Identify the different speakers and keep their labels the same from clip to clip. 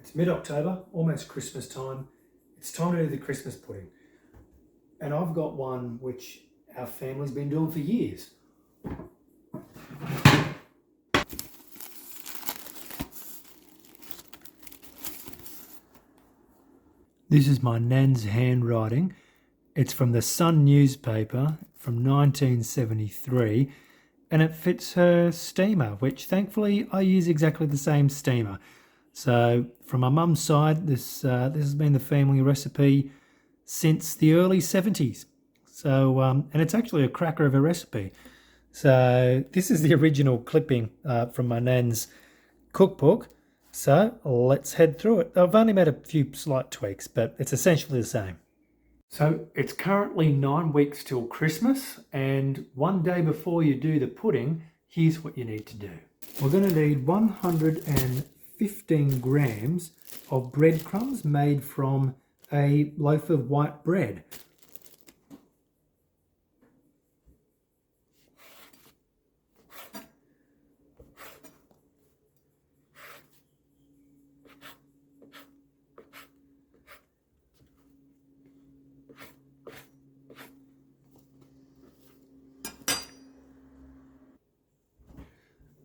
Speaker 1: It's mid-October, almost Christmas time. It's time to do the Christmas pudding. And I've got one which our family's been doing for years. This is my nan's handwriting. It's from the Sun newspaper from 1973, and it fits her steamer, which thankfully I use exactly the same steamer. So from my mum's side, this has been the family recipe since the early 70s. So, and it's actually a cracker of a recipe. So this is the original clipping from my nan's cookbook. So let's head through it. I've only made a few slight tweaks, but it's essentially the same. So it's currently 9 weeks till Christmas, and one day before you do the pudding, here's what you need to do. We're going to need 115 grams of breadcrumbs made from a loaf of white bread.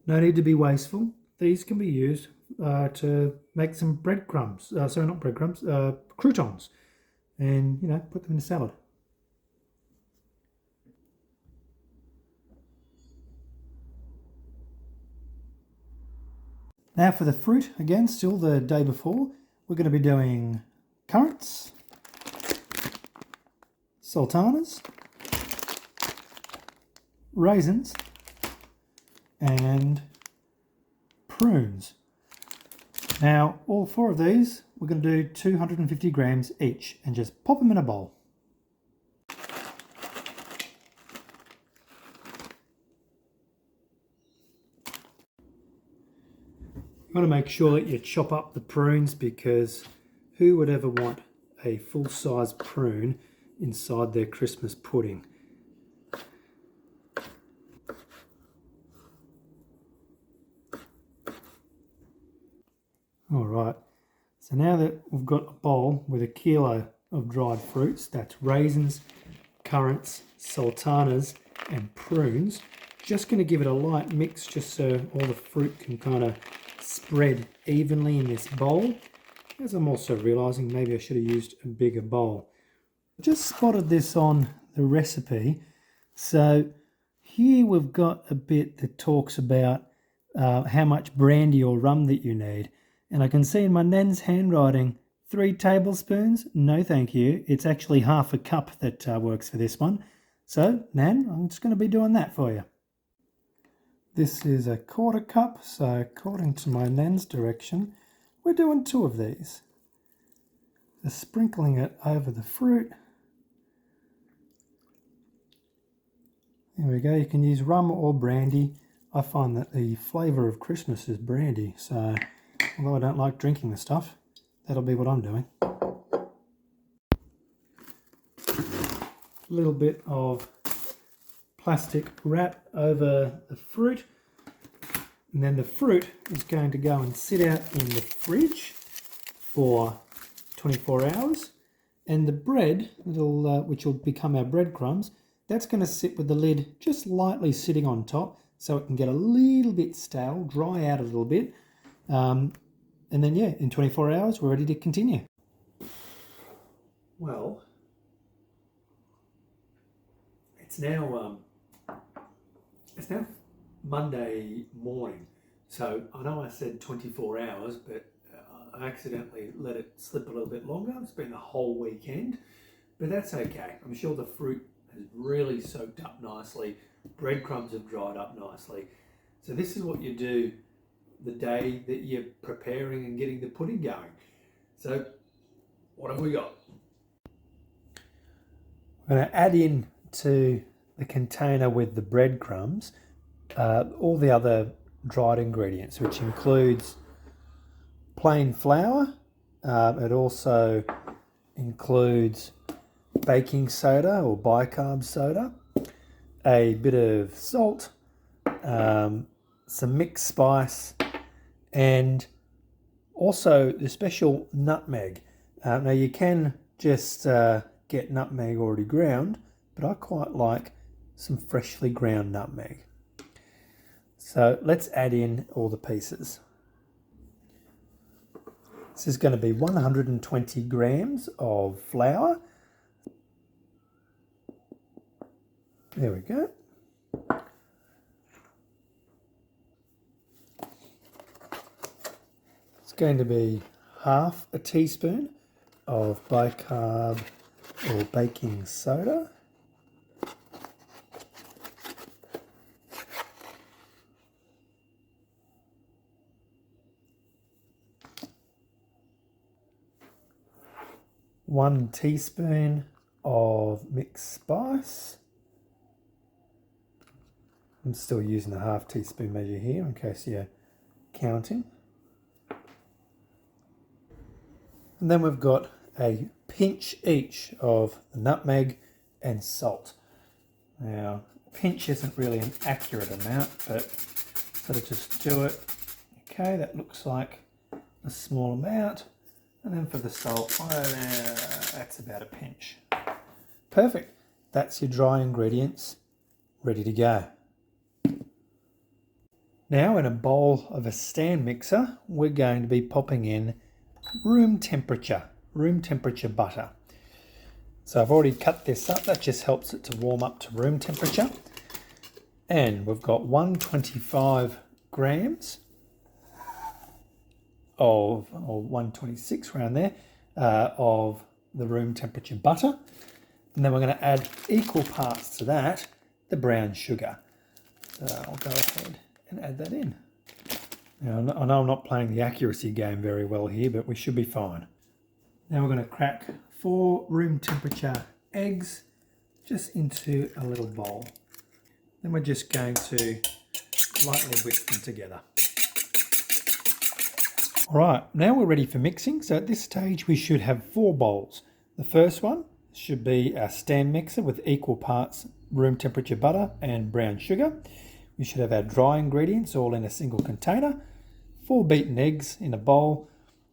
Speaker 1: No need to be wasteful. These can be used to make some breadcrumbs. Sorry, not breadcrumbs, croutons. And, you know, put them in a salad. Now for the fruit, again, still the day before, we're going to be doing currants, sultanas, raisins, and prunes. Now, all four of these, we're going to do 250 grams each and just pop them in a bowl. You've got to make sure that you chop up the prunes, because who would ever want a full-size prune inside their Christmas pudding? All right, so now that we've got a bowl with 1 kilo of dried fruits, that's raisins, currants, sultanas and prunes, just going to give it a light mix just so all the fruit can kind of spread evenly in this bowl. As I'm also realising maybe I should have used a bigger bowl. I just spotted this on the recipe. So here we've got a bit that talks about how much brandy or rum that you need. And I can see in my nan's handwriting, 3 tablespoons. No, thank you. It's actually half a cup that works for this one. So, Nan, I'm just going to be doing that for you. This is a 1/4 cup, so according to my nan's direction, we're doing 2 of these. Just sprinkling it over the fruit. There we go. You can use rum or brandy. I find that the flavour of Christmas is brandy, so although I don't like drinking the stuff, that'll be what I'm doing. A little bit of plastic wrap over the fruit, and then the fruit is going to go and sit out in the fridge for 24 hours, and the bread, which will become our breadcrumbs, that's going to sit with the lid just lightly sitting on top so it can get a little bit stale, dry out a little bit. And then, yeah, in 24 hours, we're ready to continue. Well, it's now Monday morning. So I know I said 24 hours, but I accidentally let it slip a little bit longer. It's been the whole weekend, but that's okay. I'm sure the fruit has really soaked up nicely. Breadcrumbs have dried up nicely. So this is what you do the day that you're preparing and getting the pudding going. So what have we got? We're going to add in to the container with the breadcrumbs all the other dried ingredients, which includes plain flour. It also includes baking soda or bicarb soda, a bit of salt, some mixed spice, and Also, the special nutmeg. Now you can just get nutmeg already ground, but I quite like some freshly ground nutmeg. So let's add in all the pieces. This is going to be 120 grams of flour. There we go. It's going to be half a teaspoon of bicarb or baking soda. One teaspoon of mixed spice. I'm still using a half teaspoon measure here in case you're counting. And then we've got a pinch each of the nutmeg and salt. Now, a pinch isn't really an accurate amount, but sort of just do it. Okay, that looks like a small amount. And then for the salt, that's about a pinch. Perfect. That's your dry ingredients ready to go. Now in a bowl of a stand mixer, we're going to be popping in room temperature butter. So I've already cut this up. That just helps it to warm up to room temperature. And we've got 125 grams of, or 126 around there, of the room temperature butter. And then we're going to add equal parts to that, the brown sugar. So I'll go ahead and add that in. Now, I know I'm not playing the accuracy game very well here, but we should be fine. Now we're going to crack 4 room temperature eggs just into a little bowl. Then we're just going to lightly whisk them together. All right, now we're ready for mixing. So at this stage, we should have 4 bowls. The first one should be a stand mixer with equal parts room temperature butter and brown sugar. We should have our dry ingredients all in a single container, 4 beaten eggs in a bowl,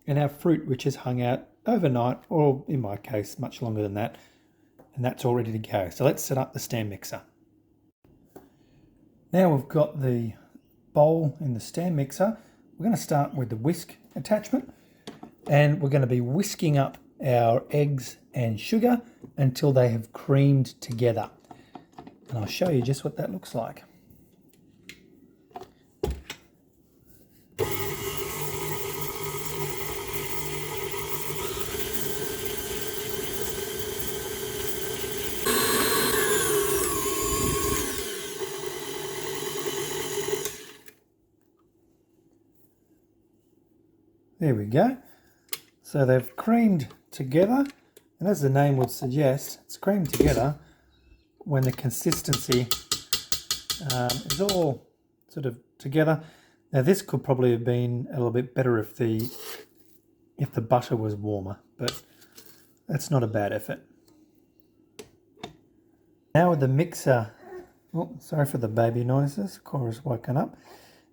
Speaker 1: and our fruit, which is hung out overnight, or in my case, much longer than that. And that's all ready to go. So let's set up the stand mixer. Now we've got the bowl in the stand mixer. We're going to start with the whisk attachment, and we're going to be whisking up our eggs and sugar until they have creamed together. And I'll show you just what that looks like. There we go. So they've creamed together, and as the name would suggest, it's creamed together when the consistency is all sort of together. Now this could probably have been a little bit better if the butter was warmer, but that's not a bad effort. Now with the mixer, oh, sorry for the baby noises, Cora's woken up.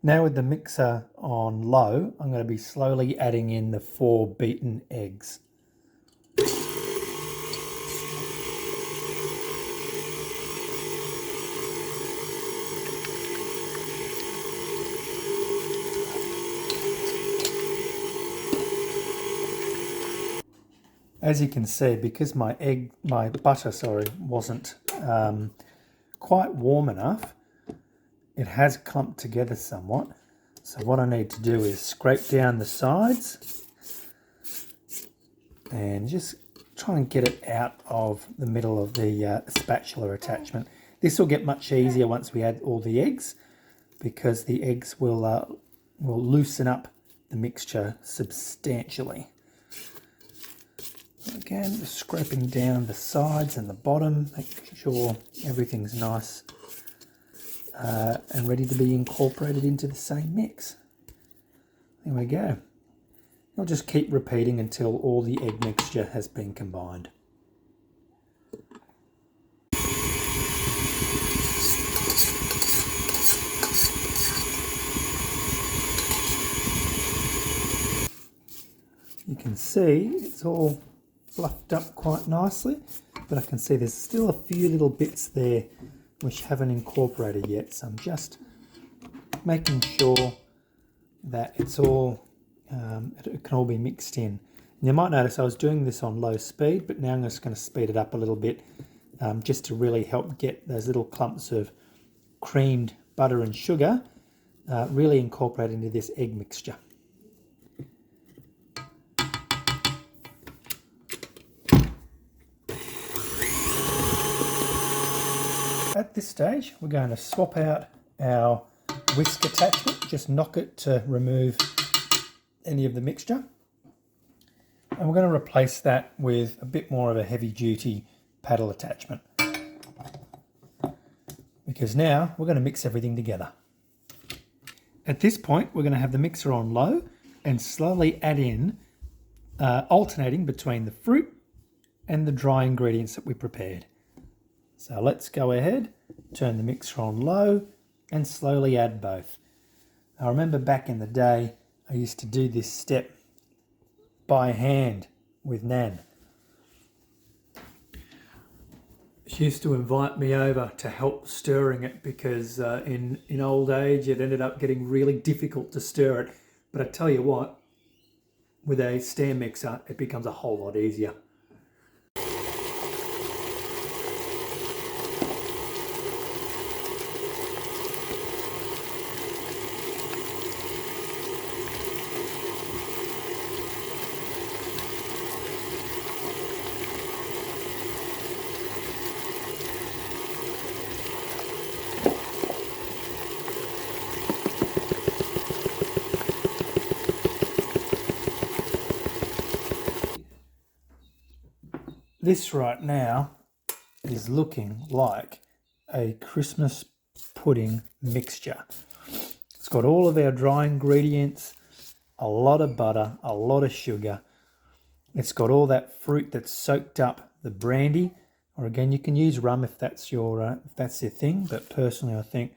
Speaker 1: Now with the mixer on low, I'm going to be slowly adding in the 4 beaten eggs. As you can see, because my butter wasn't quite warm enough, it has clumped together somewhat. So what I need to do is scrape down the sides and just try and get it out of the middle of the spatula attachment. This will get much easier once we add all the eggs, because the eggs will loosen up the mixture substantially. Again, just scraping down the sides and the bottom, making sure everything's nice and ready to be incorporated into the same mix. There we go. I'll just keep repeating until all the egg mixture has been combined. You can see it's all fluffed up quite nicely, but I can see there's still a few little bits there which haven't incorporated yet. So I'm just making sure that it's all, it can all be mixed in. And you might notice I was doing this on low speed, but now I'm just going to speed it up a little bit, just to really help get those little clumps of creamed butter and sugar really incorporated into this egg mixture. At this stage, we're going to swap out our whisk attachment, just knock it to remove any of the mixture. And we're going to replace that with a bit more of a heavy duty paddle attachment, because now we're going to mix everything together. At this point, we're going to have the mixer on low and slowly add in, alternating between the fruit and the dry ingredients that we prepared. So let's go ahead, turn the mixer on low and slowly add both. I remember back in the day, I used to do this step by hand with Nan. She used to invite me over to help stirring it because in old age it ended up getting really difficult to stir it. But I tell you what, with a stand mixer it becomes a whole lot easier. This right now is looking like a Christmas pudding mixture. It's got all of our dry ingredients, a lot of butter, a lot of sugar. It's got all that fruit that's soaked up the brandy, or again you can use rum if that's your thing. But personally, I think,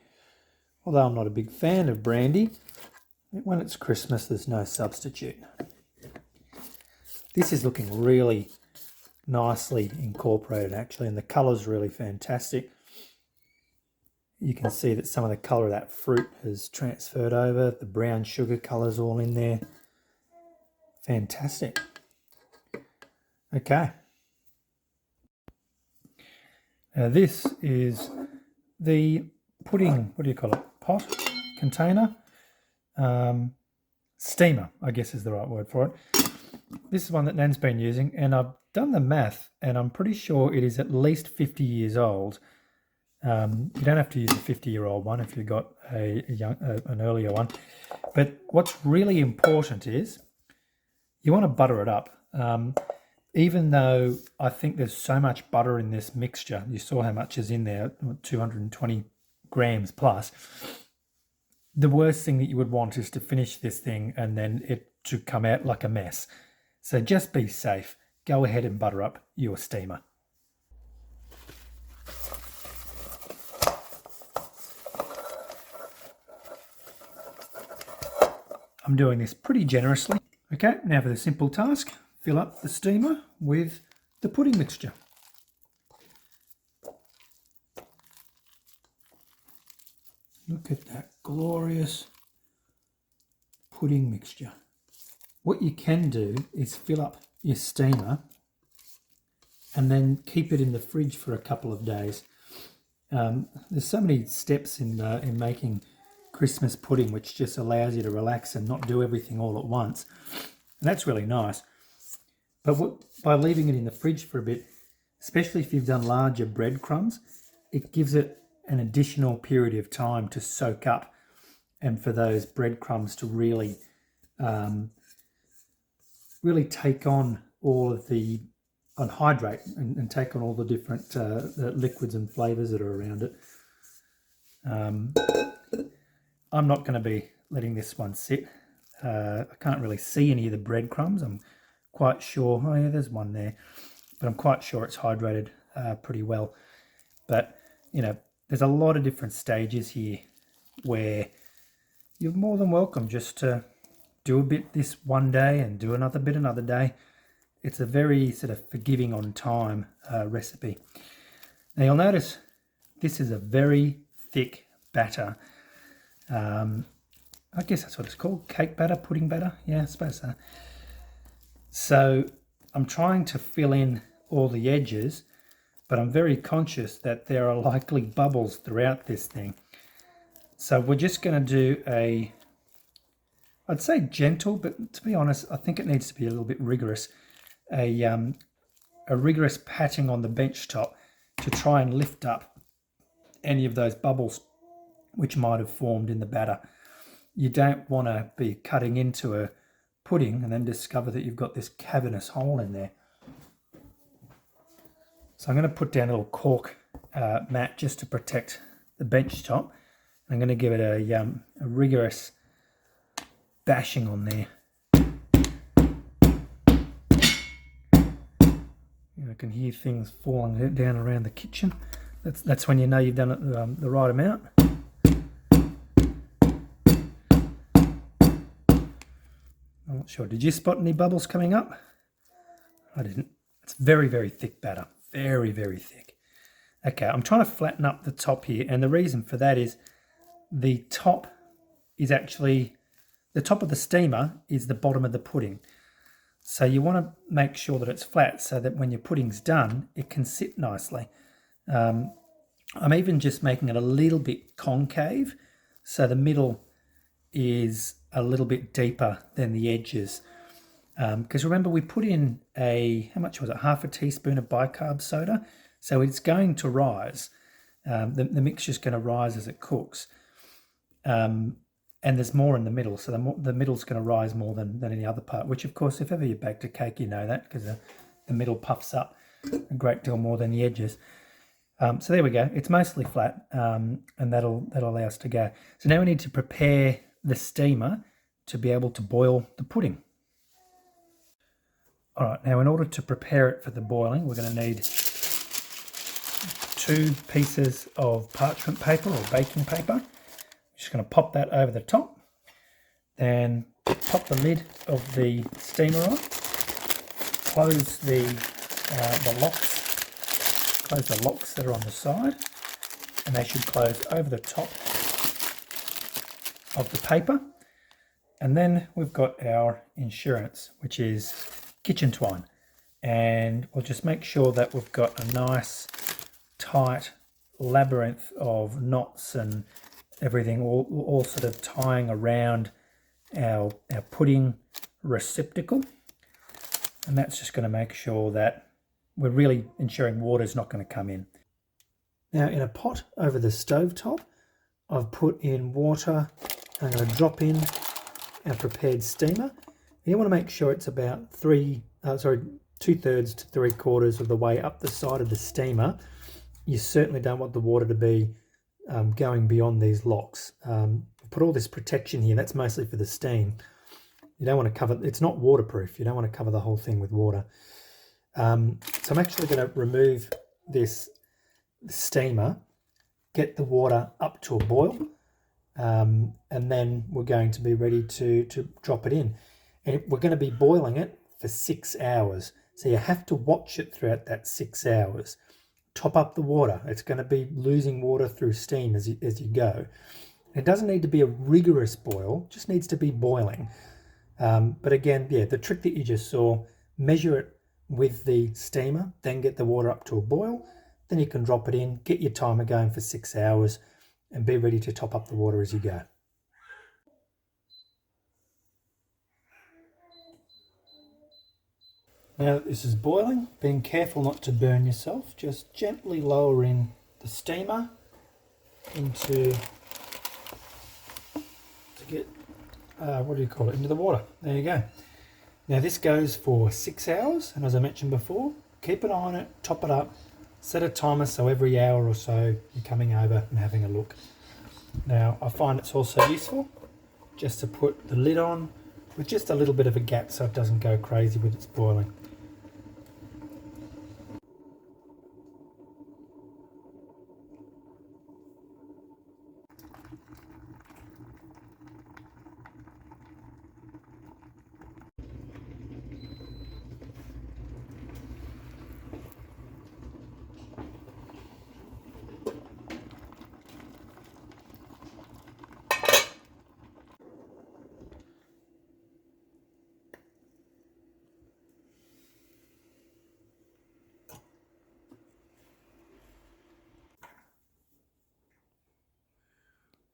Speaker 1: although I'm not a big fan of brandy, when it's Christmas, there's no substitute. This is looking really nicely incorporated actually, and the colour's really fantastic. You can see that some of the colour of that fruit has transferred over. The brown sugar colour's all in there. Fantastic. Okay. Now this is the pudding, what do you call it? Pot? Container? Steamer, I guess is the right word for it. This is one that Nan's been using, and I've done the math, and I'm pretty sure it is at least 50 years old. You don't have to use a 50-year-old one if you've got an earlier one. But what's really important is you want to butter it up. Even though I think there's so much butter in this mixture, you saw how much is in there, 220 grams plus. The worst thing that you would want is to finish this thing and then it to come out like a mess. So just be safe. Go ahead and butter up your steamer. I'm doing this pretty generously. Okay, now for the simple task, fill up the steamer with the pudding mixture. Look at that glorious pudding mixture. What you can do is fill up your steamer and then keep it in the fridge for a couple of days. There's so many steps in making Christmas pudding, which just allows you to relax and not do everything all at once. And that's really nice. But by leaving it in the fridge for a bit, especially if you've done larger breadcrumbs, it gives it an additional period of time to soak up and for those breadcrumbs to really take on all of and hydrate and take on all the different the liquids and flavours that are around it. I'm not going to be letting this one sit. I can't really see any of the breadcrumbs. I'm quite sure, oh yeah, there's one there, but I'm quite sure it's hydrated pretty well. But, you know, there's a lot of different stages here where you're more than welcome just to do a bit this one day and do another bit another day. It's a very sort of forgiving on time recipe. Now you'll notice this is a very thick batter. I guess that's what it's called, cake batter, pudding batter. Yeah, I suppose so. So I'm trying to fill in all the edges, but I'm very conscious that there are likely bubbles throughout this thing. So we're just going to do I'd say gentle, but to be honest, I think it needs to be a little bit rigorous. A rigorous patting on the bench top to try and lift up any of those bubbles which might have formed in the batter. You don't want to be cutting into a pudding and then discover that you've got this cavernous hole in there. So I'm going to put down a little cork mat just to protect the bench top. I'm going to give it a rigorous bashing on there. I can hear things falling down around the kitchen. That's when you know you've done it the right amount. I'm not sure. Did you spot any bubbles coming up? I didn't. It's very, very thick batter. Very, very thick. Okay, I'm trying to flatten up the top here, and the reason for that is the top is actually, the top of the steamer is the bottom of the pudding. So you want to make sure that it's flat so that when your pudding's done, it can sit nicely. I'm even just making it a little bit concave, so the middle is a little bit deeper than the edges. Because remember, we put in how much was it? Half a teaspoon of bicarb soda. So it's going to rise. The mixture's going to rise as it cooks. And there's more in the middle, so the middle's going to rise more than any other part, which, of course, if ever you baked a cake, you know that, because the middle puffs up a great deal more than the edges. So there we go. It's mostly flat, and that'll allow us to go. So now we need to prepare the steamer to be able to boil the pudding. All right, now in order to prepare it for the boiling, we're going to need 2 pieces of parchment paper or baking paper. Just going to pop that over the top, then pop the lid of the steamer on, close the locks that are on the side, and they should close over the top of the paper. And then we've got our insurance, which is kitchen twine, and we'll just make sure that we've got a nice tight labyrinth of knots and everything all sort of tying around our pudding receptacle, and that's just going to make sure that we're really ensuring water's not going to come in. Now in a pot over the stove top, I've put in water. I'm going to drop in our prepared steamer. You want to make sure it's about 2/3 to 3/4 of the way up the side of the steamer. You certainly don't want the water to be going beyond these locks. Put all this protection here. That's mostly for the steam. You don't want to cover. It's not waterproof. You don't want to cover the whole thing with water. So I'm actually going to remove this steamer, get the water up to a boil, and then we're going to be ready to drop it in. And we're going to be boiling it for 6 hours. So you have to watch it throughout that 6 hours. Top up the water. It's going to be losing water through steam as you go. It doesn't need to be a rigorous boil, just needs to be boiling. But again, yeah, the trick that you just saw, measure it with the steamer, then get the water up to a boil, then you can drop it in, get your timer going for 6 hours, and be ready to top up the water as you go. Now that this is boiling, being careful not to burn yourself, just gently lower in the steamer into into the water. There you go. Now this goes for 6 hours, and as I mentioned before, keep an eye on it, top it up, set a timer so every hour or so you're coming over and having a look. Now I find it's also useful just to put the lid on with just a little bit of a gap so it doesn't go crazy with its boiling.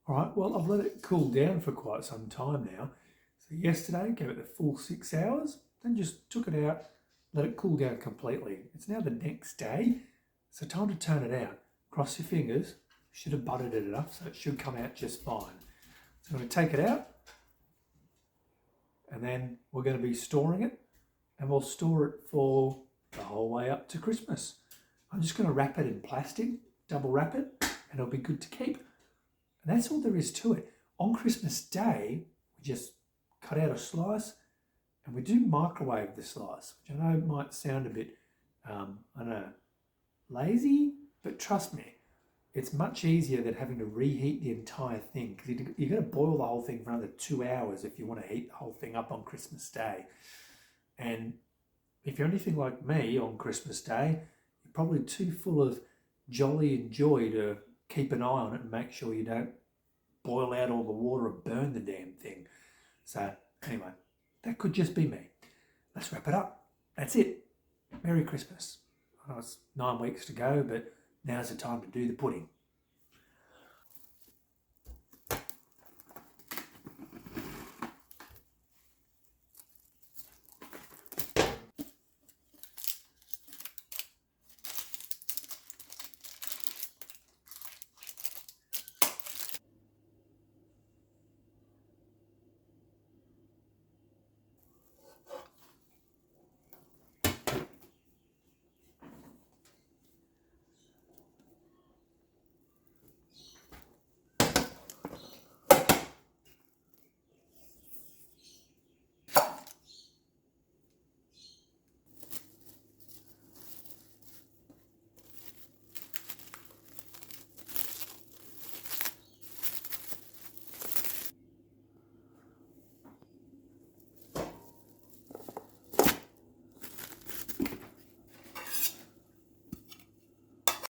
Speaker 1: All right, well, I've let it cool down for quite some time now. So yesterday, gave it the full 6 hours, then just took it out, let it cool down completely. It's now the next day, so time to turn it out. Cross your fingers, should have buttered it enough, so it should come out just fine. So I'm going to take it out, and then we're going to be storing it, and we'll store it for the whole way up to Christmas. I'm just going to wrap it in plastic, double wrap it, and it'll be good to keep. And that's all there is to it. On Christmas Day, we just cut out a slice and we do microwave the slice, which I know might sound a bit, I don't know, lazy, but trust me, it's much easier than having to reheat the entire thing, because you're going to boil the whole thing for another 2 hours if you want to heat the whole thing up on Christmas Day. And if you're anything like me on Christmas Day, you're probably too full of jolly and joy to keep an eye on it and make sure you don't boil out all the water and burn the damn thing. So anyway, that could just be me. Let's wrap it up. That's it. Merry Christmas. I know it's 9 weeks to go, but now's the time to do the pudding.